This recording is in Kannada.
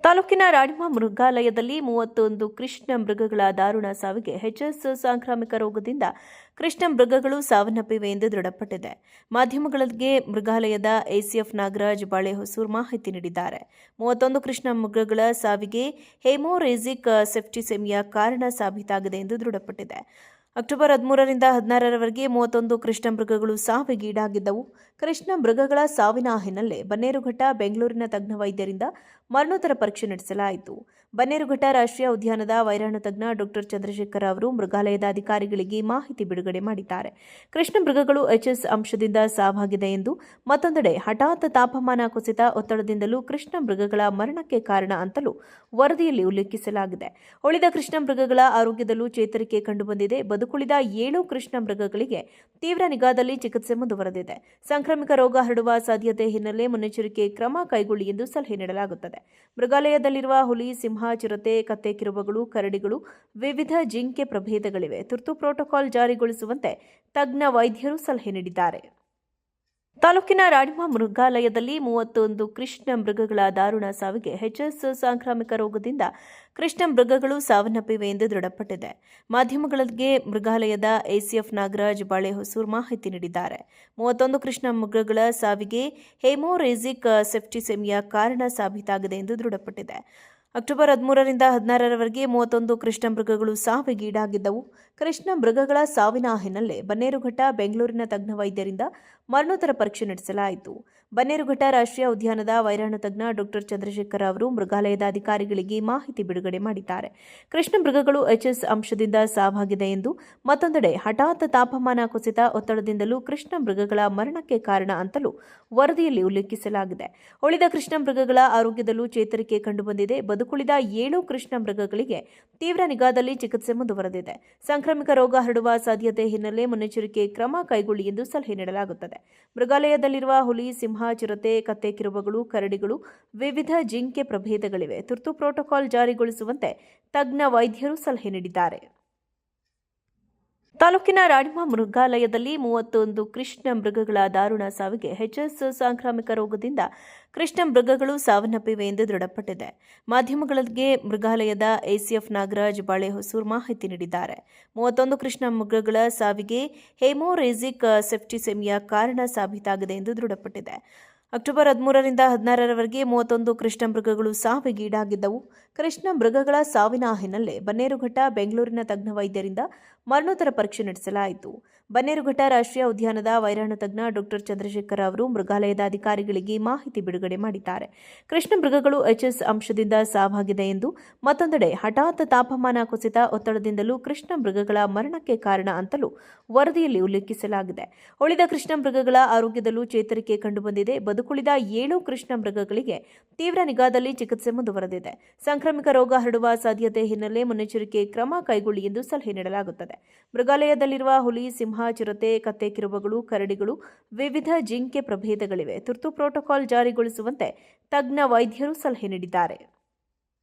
ತಾಲೂಕಿನ ರಾಣಿಮಾ ಮೃಗಾಲಯದಲ್ಲಿ 31 ಕೃಷ್ಣ ಮೃಗಗಳ ದಾರುಣ ಸಾವಿಗೆ ಎಚ್ಎಸ್ ಸಾಂಕ್ರಾಮಿಕ ರೋಗದಿಂದ ಕೃಷ್ಣ ಮೃಗಗಳು ಸಾವನ್ನಪ್ಪಿವೆ ಎಂದು ದೃಢಪಟ್ಟಿದೆ. ಮಾಧ್ಯಮಗಳಿಗೆ ಮೃಗಾಲಯದ ಎಸಿಎಫ್ ನಾಗರಾಜ್ ಬಾಳೆಹೊಸೂರು ಮಾಹಿತಿ ನೀಡಿದ್ದಾರೆ. 31 ಕೃಷ್ಣ ಮೃಗಗಳ ಸಾವಿಗೆ ಹೆಮೋರೇಜಿಕ್ ಸೆಪ್ಟಿಸೆಮಿಯಾ ಕಾರಣ ಸಾಬೀತಾಗಿದೆ ಎಂದು ದೃಢಪಟ್ಟಿದೆ. ಅಕ್ಟೋಬರ್ 13ರಿಂದ 16ರವರೆಗೆ 31 ಕೃಷ್ಣ ಮೃಗಗಳು ಸಾವಿಗೀಡಾಗಿದ್ದವು. ಕೃಷ್ಣ ಮೃಗಗಳ ಸಾವಿನ ಹಿನ್ನೆಲೆ ಬನ್ನೇರುಘಟ್ಟ ಬೆಂಗಳೂರಿನ ತಜ್ಞ ವೈದ್ಯರಿಂದ ಮರಣೋತ್ತರ ಪರೀಕ್ಷೆ ನಡೆಸಲಾಯಿತು. ಬನ್ನೇರುಘಟ್ಟ ರಾಷ್ಟ್ರೀಯ ಉದ್ಯಾನದ ವೈರಾಣು ತಜ್ಞ ಡಾ ಚಂದ್ರಶೇಖರ್ ಅವರು ಮೃಗಾಲಯದ ಅಧಿಕಾರಿಗಳಿಗೆ ಮಾಹಿತಿ ಬಿಡುಗಡೆ ಮಾಡಿದ್ದಾರೆ. ಕೃಷ್ಣ ಮೃಗಗಳು ಎಚ್ಎಸ್ ಅಂಶದಿಂದ ಸಾವಾಗಿದೆ ಎಂದು, ಮತ್ತೊಂದೆಡೆ ಹಠಾತ್ ತಾಪಮಾನ ಕುಸಿತ ಒತ್ತಡದಿಂದಲೂ ಕೃಷ್ಣ ಮೃಗಗಳ ಮರಣಕ್ಕೆ ಕಾರಣ ಅಂತಲೂ ವರದಿಯಲ್ಲಿ ಉಲ್ಲೇಖಿಸಲಾಗಿದೆ. ಉಳಿದ ಕೃಷ್ಣ ಮೃಗಗಳ ಆರೋಗ್ಯದಲ್ಲೂ ಚೇತರಿಕೆ ಕಂಡುಬಂದಿದೆ. ಬದುಕುಳಿದ 7 ಕೃಷ್ಣ ಮೃಗಗಳಿಗೆ ತೀವ್ರ ನಿಗಾದಲ್ಲಿ ಚಿಕಿತ್ಸೆ ಮುಂದುವರೆದಿದೆ. ಸಾಂಕ್ರಾಮಿಕ ರೋಗ ಹರಡುವ ಸಾಧ್ಯತೆ ಹಿನ್ನೆಲೆ ಮುನ್ನೆಚ್ಚರಿಕೆ ಕ್ರಮ ಕೈಗೊಳ್ಳಿ ಎಂದು ಸಲಹೆ ನೀಡಲಾಗುತ್ತದೆ. ಮೃಗಾಲಯದಲ್ಲಿರುವ ಹುಲಿ, ಸಿಂಹ, ಚಿರತೆ, ಕತ್ತೆ ಕಿರುಬಗಳು, ಕರಡಿಗಳು, ವಿವಿಧ ಜಿಂಕೆ ಪ್ರಭೇದಗಳಿವೆ. ತುರ್ತು ಪ್ರೋಟೋಕಾಲ್ ಜಾರಿಗೊಳಿಸುವಂತೆ ತಜ್ಞ ವೈದ್ಯರು ಸಲಹೆ ನೀಡಿದ್ದಾರೆ. ತಾಲೂಕಿನ ರಾಣಿಮಾ ಮೃಗಾಲಯದಲ್ಲಿ 31 ಕೃಷ್ಣ ಮೃಗಗಳ ದಾರುಣ ಸಾವಿಗೆ ಎಚ್ಎಸ್ ಸಾಂಕ್ರಾಮಿಕ ರೋಗದಿಂದ ಕೃಷ್ಣ ಮೃಗಗಳು ಸಾವನ್ನಪ್ಪಿವೆ ಎಂದು ದೃಢಪಟ್ಟಿದೆ. ಮಾಧ್ಯಮಗಳಿಗೆ ಮೃಗಾಲಯದ ಎಸಿಎಫ್ ನಾಗರಾಜ್ ಬಾಳೆಹೊಸೂರು ಮಾಹಿತಿ ನೀಡಿದ್ದಾರೆ. 31 ಕೃಷ್ಣ ಮೃಗಗಳ ಸಾವಿಗೆ ಹೆಮೋರೇಜಿಕ್ ಸೆಪ್ಟಿಸೆಮಿಯಾ ಕಾರಣ ಸಾಬೀತಾಗಿದೆ ಎಂದು ದೃಢಪಟ್ಟಿದೆ. ಅಕ್ಟೋಬರ್ 13ರಿಂದ 16ರವರೆಗೆ 31 ಕೃಷ್ಣ ಮೃಗಗಳು ಸಾವಿಗೀಡಾಗಿದ್ದವು. ಕೃಷ್ಣ ಮೃಗಗಳ ಸಾವಿನ ಹಿನ್ನೆಲೆ ಬನ್ನೇರುಘಟ್ಟ ಬೆಂಗಳೂರಿನ ತಜ್ಞ ವೈದ್ಯರಿಂದ ಮರಣೋತ್ತರ ಪರೀಕ್ಷೆ ನಡೆಸಲಾಯಿತು. ಬನ್ನೇರುಘಟ್ಟ ರಾಷ್ಟ್ರೀಯ ಉದ್ಯಾನದ ವೈರಾಣು ತಜ್ಞ ಡಾ ಚಂದ್ರಶೇಖರ್ ಅವರು ಮೃಗಾಲಯದ ಅಧಿಕಾರಿಗಳಿಗೆ ಮಾಹಿತಿ ಬಿಡುಗಡೆ ಮಾಡಿದ್ದಾರೆ. ಕೃಷ್ಣ ಮೃಗಗಳು ಎಚ್ಎಸ್ ಅಂಶದಿಂದ ಸಾವಾಗಿದೆ ಎಂದು, ಮತ್ತೊಂದೆಡೆ ಹಠಾತ್ ತಾಪಮಾನ ಕುಸಿತ ಒತ್ತಡದಿಂದಲೂ ಕೃಷ್ಣ ಮೃಗಗಳ ಮರಣಕ್ಕೆ ಕಾರಣ ಅಂತಲೂ ವರದಿಯಲ್ಲಿ ಉಲ್ಲೇಖಿಸಲಾಗಿದೆ. ಉಳಿದ ಕೃಷ್ಣ ಮೃಗಗಳ ಆರೋಗ್ಯದಲ್ಲೂ ಚೇತರಿಕೆ ಕಂಡುಬಂದಿದೆ. ಬದುಕುಳಿದ 7 ಕೃಷ್ಣ ಮೃಗಗಳಿಗೆ ತೀವ್ರ ನಿಗಾದಲ್ಲಿ ಚಿಕಿತ್ಸೆ ಮುಂದುವರೆದಿದೆ. ಸಾಂಕ್ರಾಮಿಕ ರೋಗ ಹರಡುವ ಸಾಧ್ಯತೆ ಹಿನ್ನೆಲೆ ಮುನ್ನೆಚ್ಚರಿಕೆ ಕ್ರಮ ಕೈಗೊಳ್ಳಿ ಎಂದು ಸಲಹೆ ನೀಡಲಾಗುತ್ತದೆ. ಮೃಗಾಲಯದಲ್ಲಿರುವ ಹುಲಿ, ಸಿಂಹ, ಚಿರತೆ, ಕತ್ತೆ ಕಿರುಬಗಳು, ಕರಡಿಗಳು, ವಿವಿಧ ಜಿಂಕೆ ಪ್ರಭೇದಗಳಿವೆ. ತುರ್ತು ಪ್ರೋಟೋಕಾಲ್ ಜಾರಿಗೊಳಿಸುವಂತೆ ತಜ್ಞ ವೈದ್ಯರು ಸಲಹೆ ನೀಡಿದ್ದಾರೆ. ತಾಲೂಕಿನ ರಾಣಿಮಾ ಮೃಗಾಲಯದಲ್ಲಿ 31 ಕೃಷ್ಣ ಮೃಗಗಳ ದಾರುಣ ಸಾವಿಗೆ ಎಚ್ಎಸ್ ಸಾಂಕ್ರಾಮಿಕ ರೋಗದಿಂದ ಕೃಷ್ಣ ಮೃಗಗಳು ಸಾವನ್ನಪ್ಪಿವೆ ಎಂದು ದೃಢಪಟ್ಟಿದೆ. ಮಾಧ್ಯಮಗಳಿಗೆ ಮೃಗಾಲಯದ ಎಸಿಎಫ್ ನಾಗರಾಜ್ ಬಾಳೆಹೊಸೂರು ಮಾಹಿತಿ ನೀಡಿದ್ದಾರೆ. 31 ಕೃಷ್ಣ ಮೃಗಗಳ ಸಾವಿಗೆ ಹೆಮೋರೇಜಿಕ್ ಸೆಪ್ಟಿಸೆಮಿಯಾ ಕಾರಣ ಸಾಬೀತಾಗಿದೆ ಎಂದು ದೃಢಪಟ್ಟಿದೆ. ಅಕ್ಟೋಬರ್ 13ರಿಂದ 16ರವರೆಗೆ 31 ಕೃಷ್ಣ ಮೃಗಗಳು ಸಾವಿಗೀಡಾಗಿದ್ದವು. ಕೃಷ್ಣ ಮೃಗಗಳ ಸಾವಿನ ಹಿನ್ನೆಲೆ ಬನ್ನೇರುಘಟ್ಟ ಬೆಂಗಳೂರಿನ ತಜ್ಞ ವೈದ್ಯರಿಂದ ಮರಣೋತ್ತರ ಪರೀಕ್ಷೆ ನಡೆಸಲಾಯಿತು. ಬನ್ನೇರುಘಟ್ಟ ರಾಷ್ಟ್ರೀಯ ಉದ್ಯಾನದ ವೈರಾಣು ತಜ್ಞ ಡಾ ಚಂದ್ರಶೇಖರ್ ಅವರು ಮೃಗಾಲಯದ ಅಧಿಕಾರಿಗಳಿಗೆ ಮಾಹಿತಿ ಬಿಡುಗಡೆ ಮಾಡಿದ್ದಾರೆ. ಕೃಷ್ಣ ಮೃಗಗಳು ಎಚ್ಎಸ್ ಅಂಶದಿಂದ ಸಾವಾಗಿದೆ ಎಂದು, ಮತ್ತೊಂದೆಡೆ ಹಠಾತ್ ತಾಪಮಾನ ಕುಸಿತ ಒತ್ತಡದಿಂದಲೂ ಕೃಷ್ಣ ಮೃಗಗಳ ಮರಣಕ್ಕೆ ಕಾರಣ ಅಂತಲೂ ವರದಿಯಲ್ಲಿ ಉಲ್ಲೇಖಿಸಲಾಗಿದೆ. ಉಳಿದ ಕೃಷ್ಣ ಮೃಗಗಳ ಆರೋಗ್ಯದಲ್ಲೂ ಚೇತರಿಕೆ ಕಂಡುಬಂದಿದೆ. ಬದುಕುಳಿದ 7 ಕೃಷ್ಣ ಮೃಗಗಳಿಗೆ ತೀವ್ರ ನಿಗಾದಲ್ಲಿ ಚಿಕಿತ್ಸೆ ಮುಂದುವರೆದಿದೆ. ಸಾಂಕ್ರಾಮಿಕ ರೋಗ ಹರಡುವ ಸಾಧ್ಯತೆ ಹಿನ್ನೆಲೆ ಮುನ್ನೆಚ್ಚರಿಕೆ ಕ್ರಮ ಕೈಗೊಳ್ಳಿ ಎಂದು ಸಲಹೆ ನೀಡಲಾಗುತ್ತದೆ. ಮೃಗಾಲಯದಲ್ಲಿರುವ ಹುಲಿ, ಸಿಂಹ, ಚಿರತೆ, ಕತ್ತೆ ಕಿರುಬಗಳು, ಕರಡಿಗಳು, ವಿವಿಧ ಜಿಂಕೆ ಪ್ರಭೇದಗಳಿವೆ. ತುರ್ತು ಪ್ರೋಟೋಕಾಲ್ ಜಾರಿಗೊಳಿಸುವಂತೆ ತಜ್ಞ ವೈದ್ಯರು ಸಲಹೆ ನೀಡಿದ್ದಾರೆ.